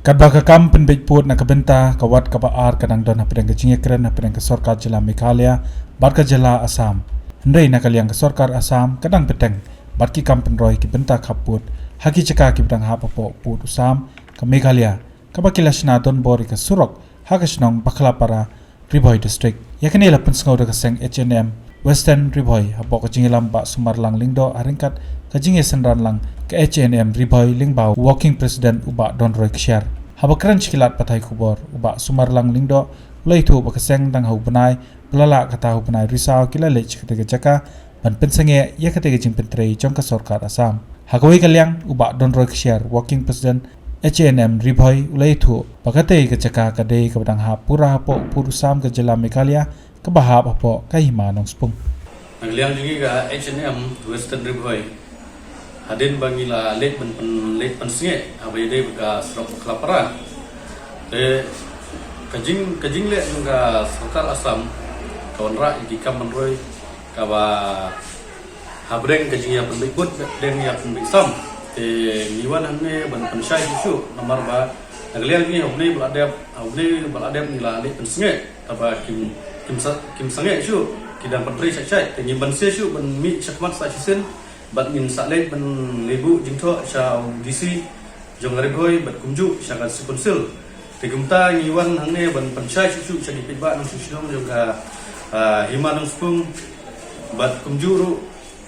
Kadba kakam penbejput nak kebenta kawat kabaar kadang don hapedang kejingekren hapedang ke Sorkar Jila Meghalaya barka Jila Assam. Hendai nak kaliang ke Sorkar Assam kadang peteng barki kam penroi ki benta kaput haki ceka ki bedang hapapo put Assam ke Meghalaya kabakila sinaton bori ke Surok hakasnong Baklapara Ribhoi district. Yakni la pensengau de keseng H&M Western Ribhoi hapo kejingelam ba Sumarlang Lingdo haringkat kejinge senran lang ke H&M Ribhoi Lingbau Walking President uba Don Roy Kshar. Haba keren cikilat patai kubor uba Sumarlang Lingdo ulai tu uba keseng dang hau benai belala kata hau benai risau kila lech ketega jaka ban pensenge ya ketega jing pentrei jong ke Sorkar Assam. Hagoi kaliang uba Don Roy Kshar Walking President H&M Ribhoi ulai tu bakate ke jaka kadei ke bedang ha pura hapo puru Sam ke Jila Meghalaya ke bahap hapo kahima nong spung. Nagliang juga ke H&M Western Ribhoi hadin bangila late pensinge abai dei ga Surok Baklapara kajing le juga Sorkar Assam kawan ra ikam menroi kawa habreng kajing ya penbikut dan ya penbisam niwan hamne ban pensyai isu nomor ba nagliang ni obne beladab nila late pensinge aba kim sange isu kidang pentri syai tenyiban isu ban mi syakmat sa sisen bat min saklet ban lebu jingtho sha DC jong Ribhoi bat kumju sha kan sipunsil tegumta ngiwan hangne ban panchai susu sha dipitba nang susidong juga hima nang spung bat kumju ru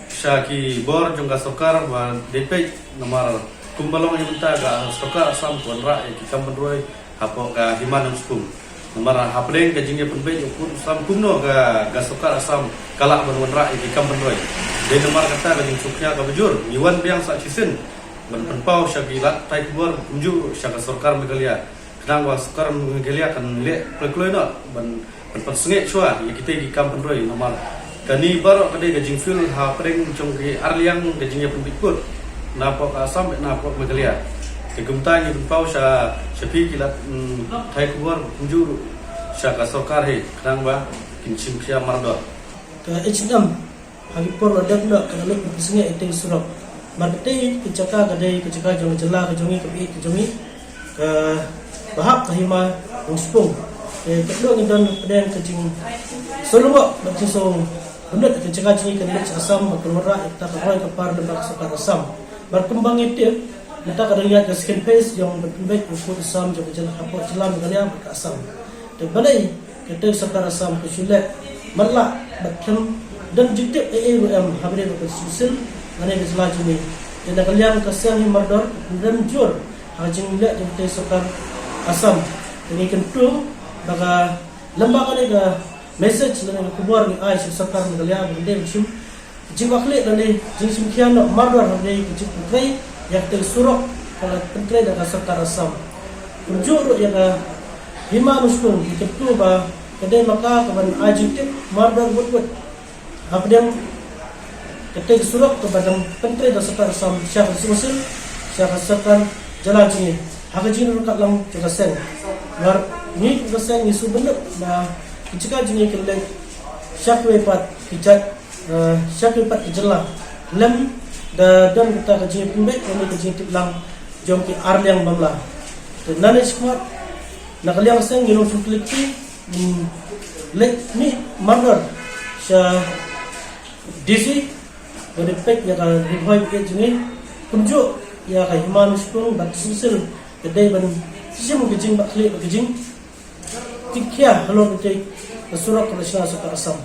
sha ki bor jong ga Sorkar ba DP nomor kumbalong yunta ga Sorkar Assam konra ki kamroi hapo ga hima nang spung nomor hapreng ga jingge penbe yukun Assam kumno ga Sorkar Assam kalak ban wanra ki kamroi de nomor kata ga suknya ka bujur niwan biang sa sisen ban penpau syagilat tai kubur unju syaga Sorkar Meghalaya kenang wa Sorkar Meghalaya kan le prekloina ban pensenge chua ya kita di kam penroi nomor kani baro kade ga jingfil ha preng jong ki arliang ga jingya penbikut napo ka Assam napo Meghalaya tegumta ni penpau sya syapi kilat tai kubur unju syaga Sorkar he kenang wa kinchim sia mardo ka H&M hagi por wadak nak kana lek pisnge ite Surok markete kecaka kadai kecaka jong jela kejongi kejongi ke bahap kahima uspung kedua ngidan peden kejing solubo bakisong benet kecaka jingi kedek Assam berkelora kita kawai kepar debak Sorkar Assam berkembang itu kita kadang-kadang ke skin face yang berkembang untuk Assam jong jela hapo Jila Meghalaya ke Assam dan balai kedek Sorkar Assam kesulet malak bakem dan jitip AAWM habis bersusul mana yang selaju ni dan kalian kasih mardor dan jur hajing lihat jentei Sorkar Assam ini kentu baga lembaga ni ga message dengan kubur ni ai Sorkar Meghalaya bende macam jing wakli dan jing simkian mardor habis jing putrai yang tel Surok kalau putrai dengan Sorkar Assam jur yang hima muskun kentu ba kedai maka kawan ai jitip mardor buat apa dia ketika Surok kepada Menteri dan Sorkar Assam Syekh Susul Syekh Sorkar jalan sini hak jin rukat lang juga sen mar ni juga sen isu benar na ketika jini kele Syekh wepat kijat Syekh wepat jela lem dan kita kaji pembek ini kaji tiplang jom ki arliang bamla dan nane squad nak liang sen ngilong sukliki lek ni mandor Syekh DC berdepak ya kan Ribhoi ke jini kunjuk ya kan himan spung bat susul kedai ban sim kejing bakli kejing tikia halor ke Surok ke Sorkar Assam